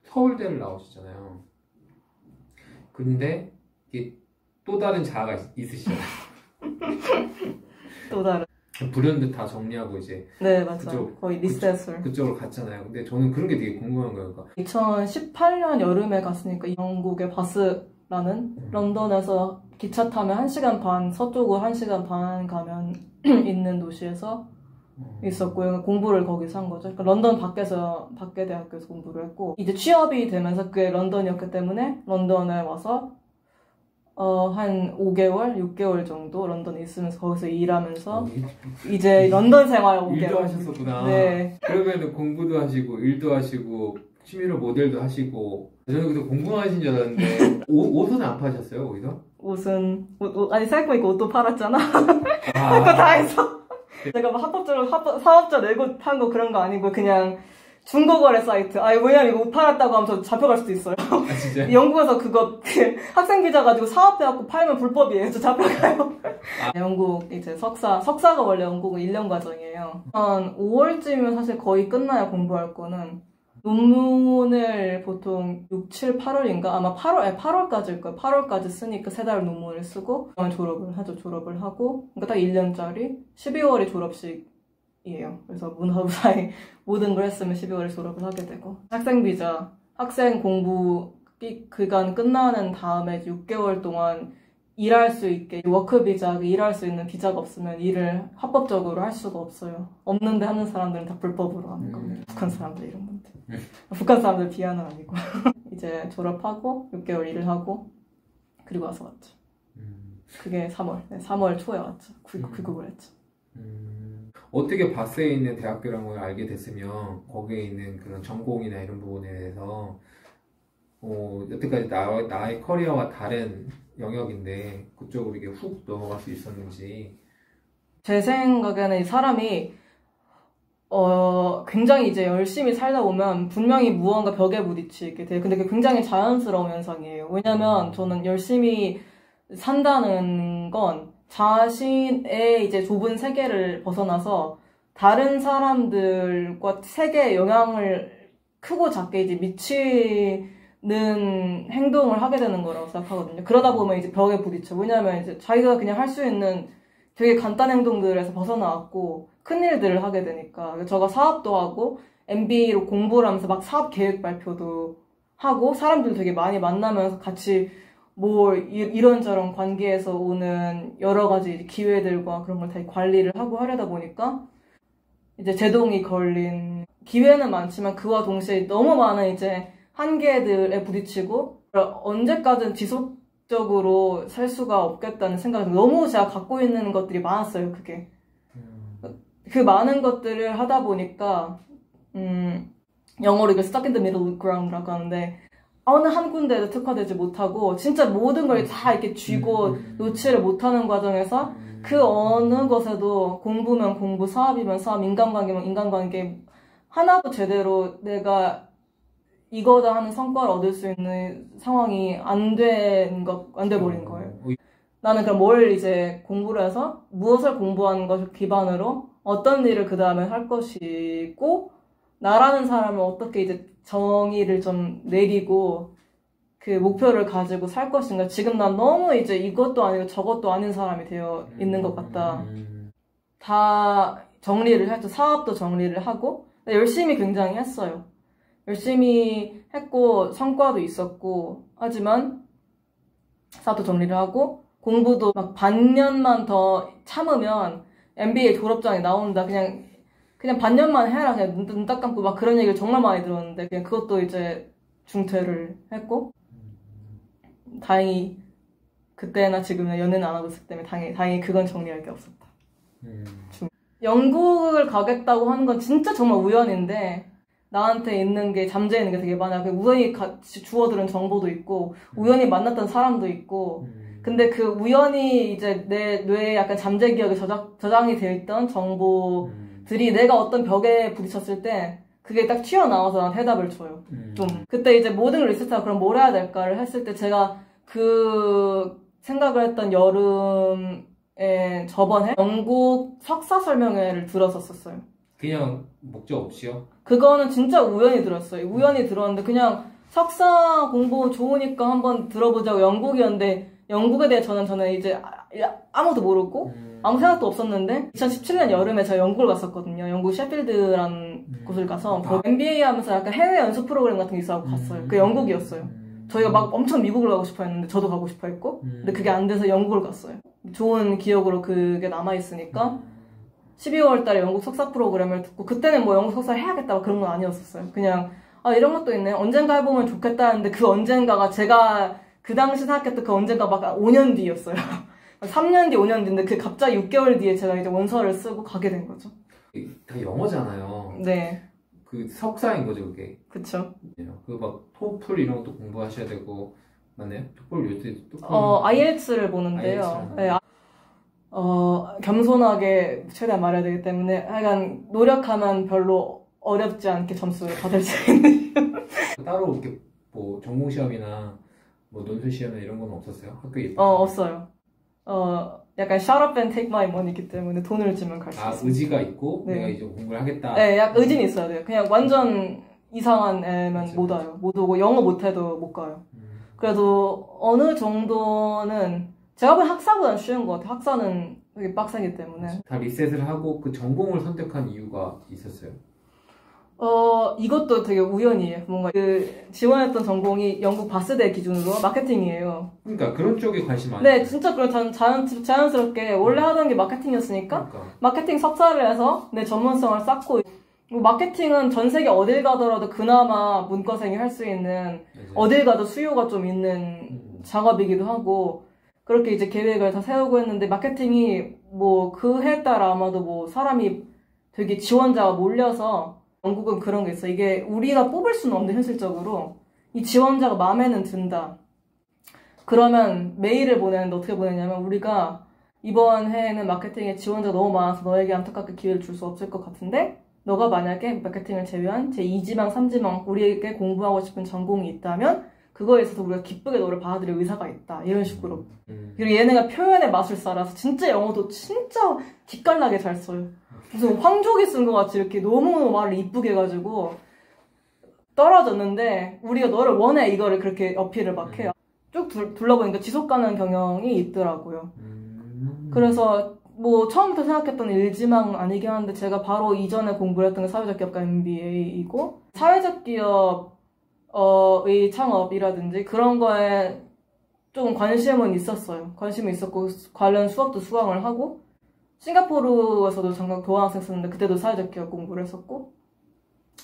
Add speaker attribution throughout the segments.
Speaker 1: 서울대를 나오시잖아요. 근데 이게 또 다른 자아가 있으시잖아요.
Speaker 2: 또 다른.
Speaker 1: 불현듯 다 정리하고 이제
Speaker 2: 네, 맞아요. 거의 리셋을.
Speaker 1: 그쪽으로 갔잖아요. 근데 저는 그런 게 되게 궁금한 거예요. 그러니까
Speaker 2: 2018년 여름에 갔으니까 영국의 바스라는 런던에서 기차 타면 1시간 반, 서쪽으로 1시간 반 가면 있는 도시에서 있었고 공부를 거기서 한 거죠. 그러니까 런던 밖에 대학교에서 공부를 했고 이제 취업이 되면서 그게 런던이었기 때문에 런던에 와서 한 5개월, 6개월 정도 런던에 있으면서 거기서 일하면서 이제 런던 생활 5개월.
Speaker 1: 일도 하셨었구나.
Speaker 2: 네.
Speaker 1: 그러면 공부도 하시고 일도 하시고 취미로 모델도 하시고 저는 그래서 공부하신 줄 알았는데 옷은 안 파셨어요 거기서?
Speaker 2: 옷은 아니 생각해보니까 옷도 팔았잖아. 그거 다 해서 내가 뭐 합법적으로 사업자 내고 한 거 그런 거 아니고 그냥 중고거래 사이트. 왜냐면 이거 옷 팔았다고 하면 저 잡혀갈 수도 있어요.
Speaker 1: 아, 진짜?
Speaker 2: 영국에서 그거 학생 비자 가지고 사업해갖고 팔면 불법이에요. 저 잡혀가요. 영국 이제 석사가 원래 영국은 1년 과정이에요. 한 5월쯤이면 사실 거의 끝나요, 공부할 거는. 논문을 보통 6, 7, 8월인가? 아마 8월까지일 거예요. 8월까지 쓰니까 3달 논문을 쓰고 졸업을 하죠. 졸업을 하고 그러니까 딱 1년짜리 12월이 졸업식이에요. 그래서 문화부사에 모든 걸 했으면 12월에 졸업을 하게 되고 학생 비자, 학생 공부 기간 끝나는 다음에 6개월 동안 일할 수 있게 워크 비자, 일할 수 있는 비자가 없으면 일을 합법적으로 할 수가 없어요. 없는데 하는 사람들은 다 불법으로 하는 겁니다. 북한 사람들 이런 분들. 북한 사람들 비하는 아니고. 이제 졸업하고 6개월 일을 하고 그리고 와서 왔죠. 그게 3월. 네, 3월 초에 왔죠. 귀국을 했죠.
Speaker 1: 어떻게 바스에 있는 대학교라는 걸 알게 됐으면 거기에 있는 그런 전공이나 이런 부분에 대해서 여태까지 나의 커리어와 다른 영역인데 그쪽으로 이게 훅 넘어갈 수 있었는지.
Speaker 2: 제 생각에는 이 사람이 굉장히 이제 열심히 살다 보면 분명히 무언가 벽에 부딪히게 돼요. 근데 그게 굉장히 자연스러운 현상이에요. 왜냐면 저는 열심히 산다는 건 자신의 이제 좁은 세계를 벗어나서 다른 사람들과 세계에 영향을 크고 작게 이제 미치는 행동을 하게 되는 거라고 생각하거든요. 그러다 보면 이제 벽에 부딪혀. 왜냐면 이제 자기가 그냥 할 수 있는 되게 간단한 행동들에서 벗어나왔고 큰 일들을 하게 되니까. 제가 사업도 하고 MBA로 공부를 하면서 막 사업 계획 발표도 하고 사람들 되게 많이 만나면서 같이 뭐 이런저런 관계에서 오는 여러 가지 기회들과 그런 걸 다 관리를 하고 하려다 보니까 이제 제동이 걸린 기회는 많지만 그와 동시에 너무 많은 이제 한계들에 부딪히고 언제까지는 지속적으로 살 수가 없겠다는 생각이 너무 제가 갖고 있는 것들이 많았어요. 그게 그 많은 것들을 하다 보니까 영어로 이걸 stuck in the middle ground라고 하는데 어느 한 군데에도 특화되지 못하고 진짜 모든 걸 다 이렇게 쥐고 놓지를 못하는 과정에서 그 어느 것에도 공부면 공부, 사업이면 사업, 인간관계면 인간관계 하나도 제대로 내가 이거다 하는 성과를 얻을 수 있는 상황이 안 돼버린 거예요. 나는 그럼 뭘 이제 공부를 해서 무엇을 공부하는 것을 기반으로 어떤 일을 그 다음에 할 것이고 나라는 사람을 어떻게 이제 정의를 좀 내리고 그 목표를 가지고 살 것인가. 지금 난 너무 이제 이것도 아니고 저것도 아닌 사람이 되어 있는 것 같다. 다 정리를 했죠. 사업도 정리를 하고 열심히 굉장히 했어요. 열심히 했고 성과도 있었고 하지만 사업도 정리를 하고 공부도 막 반년만 더 참으면 MBA 졸업장이 나온다. 그냥 반년만 해라. 그냥 눈 딱 감고 막 그런 얘기를 정말 많이 들었는데 그냥 그것도 이제 중퇴를 했고 다행히 그때나 지금은 연애는 안 하고 있었기 때문에 다행히 그건 정리할 게 없었다. 영국을 가겠다고 하는 건 진짜 정말 우연인데 나한테 있는 게 잠재해 있는 게 되게 많아요. 우연히 같이 주워들은 정보도 있고 우연히 만났던 사람도 있고 근데 그 우연히 이제 내 뇌에 약간 잠재 기억에 저장이 되어 있던 정보들이 내가 어떤 벽에 부딪혔을 때 그게 딱 튀어나와서 나한테 해답을 줘요. 좀 그때 이제 모든 걸 리셋하고 그럼 뭘 해야 될까를 했을 때 제가 그 생각을 했던 여름에 저번에 영국 석사 설명회를 들었었어요.
Speaker 1: 그냥 목적 없이요?
Speaker 2: 그거는 진짜 우연히 들었어요. 우연히 들었는데 그냥 석사 공부 좋으니까 한번 들어보자고 영국이었는데 영국에 대해 저는 이제 아무도 모르고 아무 생각도 없었는데 2017년 여름에 제가 영국을 갔었거든요. 영국 셰필드라는 곳을 가서 MBA 하면서 약간 해외 연수 프로그램 같은 게 있어서 갔어요. 그 영국이었어요. 저희가 막 엄청 미국을 가고 싶어 했는데 저도 가고 싶어 했고 근데 그게 안 돼서 영국을 갔어요. 좋은 기억으로 그게 남아있으니까 12월 달에 영국 석사 프로그램을 듣고 그때는 뭐 영국 석사 해야겠다 그런 건 아니었었어요. 그냥 이런 것도 있네. 언젠가 해보면 좋겠다 했는데 그 언젠가가 제가 그 당시 생각했던 그 언젠가 막 5년 뒤였어요. 3년 뒤, 5년 뒤인데 그 갑자기 6개월 뒤에 제가 이제 원서를 쓰고 가게 된 거죠.
Speaker 1: 다 영어잖아요.
Speaker 2: 네.
Speaker 1: 그 석사인 거죠, 그게.
Speaker 2: 그쵸.
Speaker 1: 그 막 토플 이런 것도 공부하셔야 되고 맞나요? 토플 요새
Speaker 2: IELTS를 보는데요. 네. 겸손하게 최대한 말해야 되기 때문에 하여간 노력하면 별로 어렵지 않게 점수를 받을 수 있는
Speaker 1: 따로 이렇게 뭐 전공 시험이나 뭐 논술 시험이나 이런 건 없었어요? 학교에?
Speaker 2: 없어요. 약간 shut up and take my money이기 때문에 돈을 주면 갈 수 있어요.
Speaker 1: 의지가 있고
Speaker 2: 네.
Speaker 1: 내가 이제 공부를 하겠다.
Speaker 2: 네, 약간 의지는 있어야 돼요. 그냥 완전 이상한 애면
Speaker 1: 그쵸.
Speaker 2: 못 와요. 못 오고 영어 못해도 못 가요. 그래도 어느 정도는 제가 보기엔 학사보다는 쉬운 것 같아요. 학사는 되게 빡세기 때문에.
Speaker 1: 다 리셋을 하고 그 전공을 선택한 이유가 있었어요?
Speaker 2: 이것도 되게 우연이에요. 뭔가 지원했던 전공이 영국 바스대 기준으로 마케팅이에요.
Speaker 1: 그러니까 그런 쪽에 관심 많아요.
Speaker 2: 네, 진짜 그런 자연스럽게 원래 하던 게 마케팅이었으니까 마케팅 석사를 해서 내 전문성을 쌓고 마케팅은 전 세계 어딜 가더라도 그나마 문과생이 할 수 있는 어딜 가도 수요가 좀 있는 작업이기도 하고 그렇게 이제 계획을 다 세우고 했는데 마케팅이 뭐 그 해에 따라 아마도 뭐 사람이 되게 지원자가 몰려서 영국은 그런 게 있어. 이게 우리가 뽑을 수는 없는데 현실적으로 이 지원자가 마음에는 든다. 그러면 메일을 보내는데 어떻게 보내냐면 우리가 이번 해에는 마케팅에 지원자가 너무 많아서 너에게 안타깝게 기회를 줄 수 없을 것 같은데 너가 만약에 마케팅을 제외한 제2지망, 3지망 우리에게 공부하고 싶은 전공이 있다면 그거에 있어서 우리가 기쁘게 너를 받아들일 의사가 있다. 이런 식으로. 그리고 얘네가 표현의 마술사라서 진짜 영어도 진짜 기깔나게 잘 써요. 무슨 황족이 쓴 것 같이 이렇게 너무너무 말을 이쁘게 해가지고 떨어졌는데 우리가 너를 원해 이거를 그렇게 어필을 막 해요. 쭉 둘러보니까 지속가능 경영이 있더라고요. 그래서 뭐 처음부터 생각했던 1지망 아니긴 한데 제가 바로 이전에 공부를 했던 게 사회적 기업가 MBA이고 사회적 기업의 창업이라든지 그런 거에 조금 관심은 있었어요. 관심은 있었고 관련 수업도 수강을 하고 싱가포르에서도 잠깐 교환학생 썼는데 그때도 사회적 기업 공부를 했었고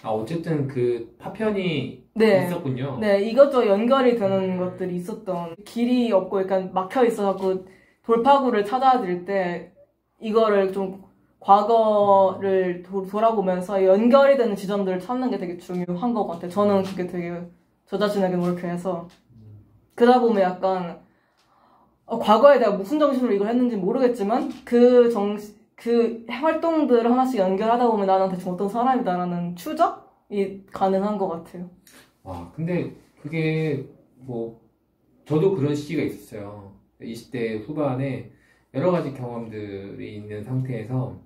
Speaker 1: 어쨌든 그 파편이
Speaker 2: 네.
Speaker 1: 있었군요.
Speaker 2: 네, 이것저것 연결이 되는 것들이 있었던 길이 없고 약간 막혀 있어서 돌파구를 찾아야 될 때 이거를 좀 과거를 돌아보면서 연결이 되는 지점들을 찾는 게 되게 중요한 것 같아요. 저는 그게 되게 저 자신에게 노력해서 그러다 보면 약간 과거에 내가 무슨 정신으로 이걸 했는지 모르겠지만 그 활동들을 하나씩 연결하다 보면 나는 대충 어떤 사람이다라는 추적이 가능한 것 같아요.
Speaker 1: 와, 근데 그게 뭐 저도 그런 시기가 있었어요. 20대 후반에 여러 가지 경험들이 있는 상태에서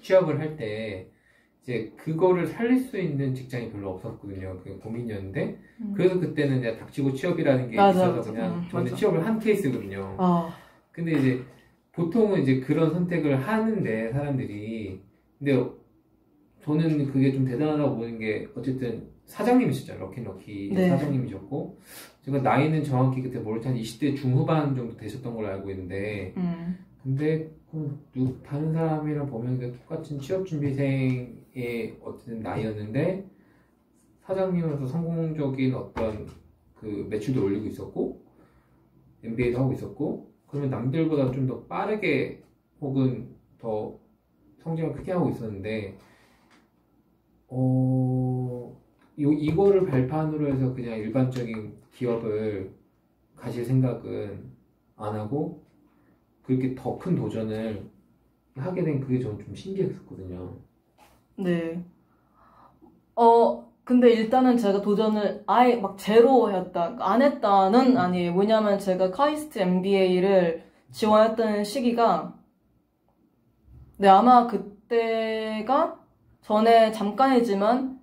Speaker 1: 취업을 할 때 이제 그거를 살릴 수 있는 직장이 별로 없었거든요. 그게 고민이었는데 그래서 그때는 이제 닥치고 취업이라는 게 있어서 그냥 저는 취업을 한 케이스거든요. 근데 이제 보통은 이제 그런 선택을 하는데 사람들이 근데 저는 그게 좀 대단하다고 보는 게 어쨌든 사장님이셨잖아요. 럭키럭키
Speaker 2: 네.
Speaker 1: 사장님이셨고 제가 나이는 정확히 그때 모를 때 한 20대 중후반 정도 되셨던 걸로 알고 있는데 근데 다른 사람이랑 보면 똑같은 취업준비생의 어쨌든 나이였는데 사장님으로서 성공적인 어떤 그 매출도 올리고 있었고 MBA도 하고 있었고 그러면 남들보다 좀 더 빠르게 혹은 더 성장을 크게 하고 있었는데 이거를 발판으로 해서 그냥 일반적인 기업을 가실 생각은 안 하고 그렇게 더 큰 도전을 하게 된 그게 저는 좀 신기했었거든요.
Speaker 2: 네. 근데 일단은 제가 도전을 아예 막 제로 했다, 안 했다는 아니에요. 왜냐면 제가 카이스트 MBA를 지원했던 시기가 네, 아마 그때가 전에 잠깐이지만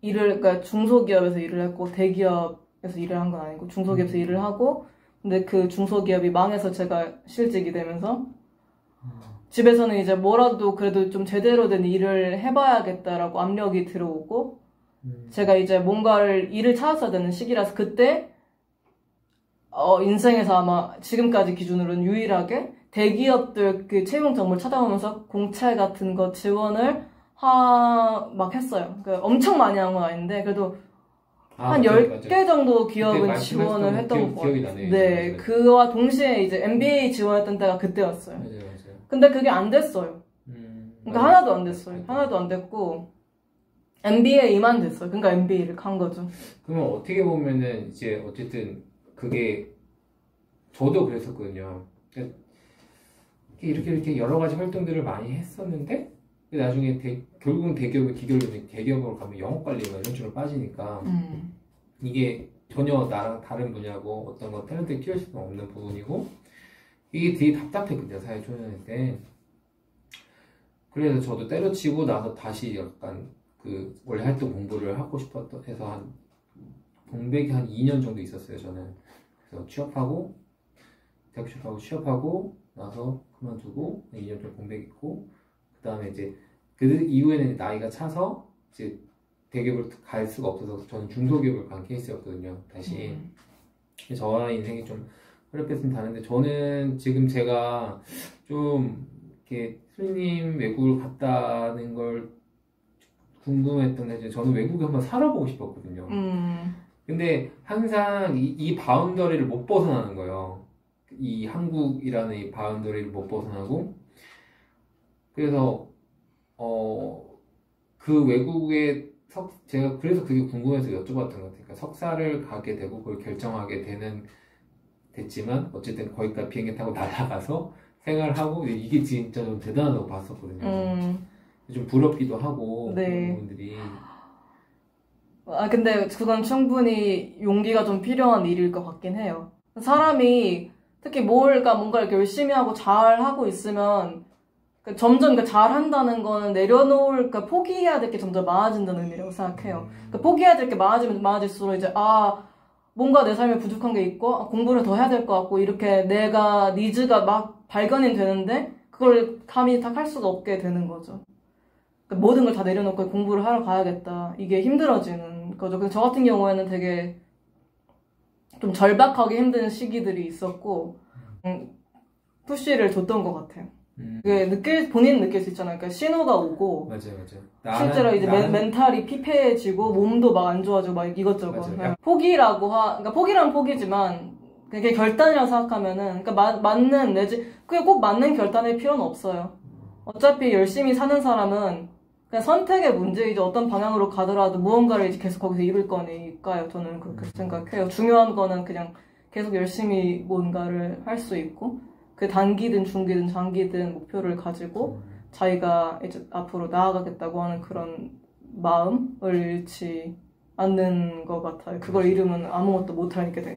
Speaker 2: 그러니까 중소기업에서 일을 했고 대기업에서 일을 한 건 아니고 중소기업에서 일을 하고 근데 그 중소기업이 망해서 제가 실직이 되면서 집에서는 이제 뭐라도 그래도 좀 제대로 된 일을 해봐야겠다라고 압력이 들어오고 제가 이제 뭔가를 일을 찾았어야 되는 시기라서 그때 인생에서 아마 지금까지 기준으로는 유일하게 대기업들 그 채용 정보를 찾아보면서 공채 같은 거 지원을 막 했어요. 그러니까 엄청 많이 한 건 아닌데 그래도 한 10개 정도 기업은 지원을 했던 것 같아요. 네, 그와 동시에 이제 MBA 지원했던 때가 그때였어요.
Speaker 1: 맞아요.
Speaker 2: 근데 그게 안 됐어요. 그러니까 하나도 안 됐어요. 하나도 안 됐고 MBA만 됐어요. 그러니까 MBA를 간 거죠.
Speaker 1: 그러면 어떻게 보면은 이제 어쨌든 그게 저도 그랬었거든요. 이렇게 여러 가지 활동들을 많이 했었는데 나중에 결국은 대기업으로 가면 영업관리 이런 쪽으로 빠지니까 이게 전혀 나랑 다른 분야고 어떤 거 탤런트 키울 수는 없는 부분이고 이게 되게 답답했거든요. 사회 초년일 때. 그래서 저도 때려치고 나서 다시 약간 그 원래 했던 공부를 하고 싶었던 해서 한 공백이 한 2년 정도 있었어요. 저는 그래서 대학 취업하고 나서 그만두고 2년 정도 공백 있고 그 다음에 이제 그 이후에는 나이가 차서 이제 대기업을 갈 수가 없어서 저는 중소기업을 간 케이스였거든요. 다시 저와 인생이 좀 어렵겠으면 다른데 저는 지금 제가 좀 이렇게 수리님 외국을 갔다는 걸 궁금했던 게 저는 외국에 한번 살아보고 싶었거든요. 근데 항상 이 바운더리를 못 벗어나는 거예요. 이 한국이라는 이 바운더리를 못 벗어나고 그래서 그 외국에 제가 그래서 그게 궁금해서 여쭤봤던 것 같아요. 그러니까 석사를 가게 되고 그걸 결정하게 됐지만 어쨌든 거기까지 비행기 타고 날아가서 생활하고 이게 진짜 좀 대단하다고 봤었거든요. 좀 부럽기도 하고
Speaker 2: 네.
Speaker 1: 그런 부분들이
Speaker 2: 근데 그건 충분히 용기가 좀 필요한 일일 것 같긴 해요. 사람이 특히 뭔가 이렇게 열심히 하고 잘 하고 있으면 점점 잘 한다는 거는 포기해야 될 게 점점 많아진다는 의미라고 생각해요. 포기해야 될 게 많아지면 많아질수록 이제 뭔가 내 삶에 부족한 게 있고 공부를 더 해야 될 것 같고 이렇게 내가 니즈가 막 발견이 되는데 그걸 감히 다 할 수가 없게 되는 거죠. 그러니까 모든 걸 다 내려놓고 공부를 하러 가야겠다. 이게 힘들어지는 거죠. 그래서 저 같은 경우에는 되게 좀 절박하게 힘든 시기들이 있었고 푸시를 줬던 것 같아요. 본인은 느낄 수 있잖아요. 그러니까 신호가 오고
Speaker 1: 맞아요.
Speaker 2: 실제로 이제 멘탈이 피폐해지고 몸도 막 안 좋아지고 막 이것저것 그러니까 포기란 포기지만 그게 결단이라고 생각하면은 그러니까 맞는 그게 꼭 맞는 결단일 필요는 없어요. 어차피 열심히 사는 사람은 그냥 선택의 문제이지 어떤 방향으로 가더라도 무언가를 이제 계속 거기서 이룰 거니까요. 저는 그렇게 생각해요. 중요한 거는 그냥 계속 열심히 뭔가를 할 수 있고 그 단기든 중기든 장기든 목표를 가지고 자기가 이제 앞으로 나아가겠다고 하는 그런 마음을 잃지 않는 것 같아요. 그걸 잃으면 아무것도 못하게 돼요.